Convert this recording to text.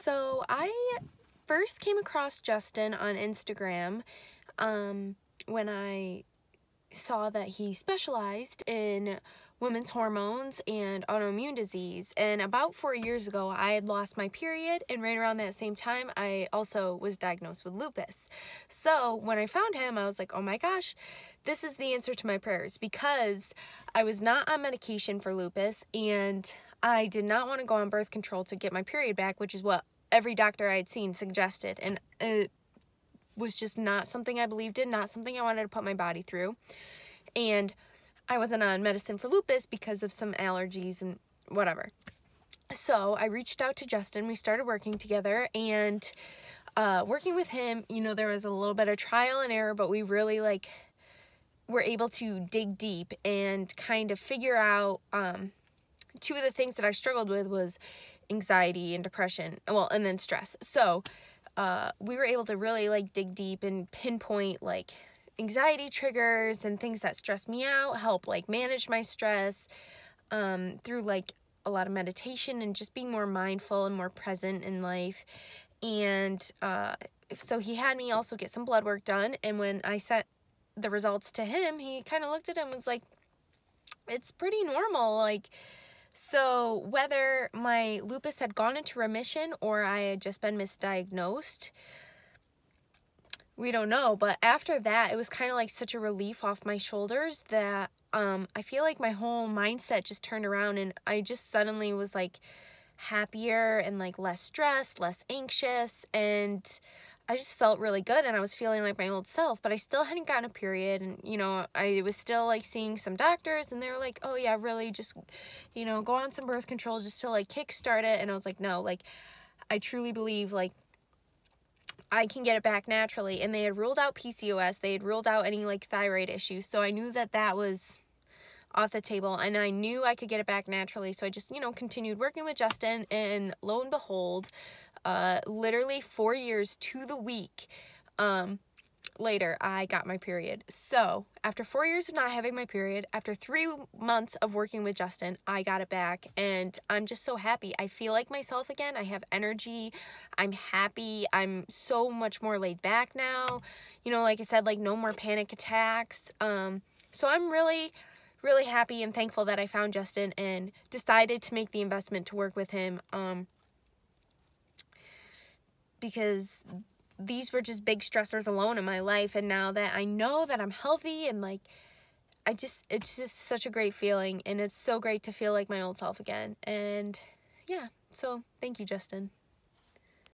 So I first came across Justin on Instagram when I saw that he specialized in women's hormones and autoimmune disease. And about 4 years ago, I had lost my period, and right around that same time, I also was diagnosed with lupus. So when I found him, I was like, oh my gosh, this is the answer to my prayers, because I was not on medication for lupus, and I did not want to go on birth control to get my period back, which is what every doctor I had seen suggested. And it was just not something I believed in, not something I wanted to put my body through. And I wasn't on medicine for lupus because of some allergies and whatever. So I reached out to Justin. We started working together, and working with him, you know, there was a little bit of trial and error, but we really were able to dig deep and kind of figure out two of the things that I struggled with was anxiety and depression, well, and then stress. So we were able to really dig deep and pinpoint anxiety triggers and things that stress me out, help manage my stress through a lot of meditation and just being more mindful and more present in life. And so he had me also get some blood work done, and when I sent the results to him, he kind of looked at it and was like, it's pretty normal. So whether my lupus had gone into remission or I had just been misdiagnosed, we don't know. But after that, it was kind of such a relief off my shoulders that I feel like my whole mindset just turned around, and I just suddenly was happier and less stressed, less anxious, and I just felt really good, and I was feeling like my old self. But I still hadn't gotten a period, and I was still seeing some doctors, and they were like, oh yeah, really, just go on some birth control just to kickstart it. And I was like, no, I truly believe I can get it back naturally. And they had ruled out PCOS, they had ruled out any thyroid issues, so I knew that that was off the table, and I knew I could get it back naturally. So I just continued working with Justin, and lo and behold, literally 4 years to the week later, I got my period. So after 4 years of not having my period, after 3 months of working with Justin, I got it back, and I'm just so happy. I feel like myself again. I have energy. I'm happy. I'm so much more laid back now. Like I said, no more panic attacks. So I'm really happy and thankful that I found Justin and decided to make the investment to work with him, because these were just big stressors alone in my life. And now that I know that I'm healthy and it's just such a great feeling, and it's so great to feel like my old self again. And yeah, so thank you, Justin.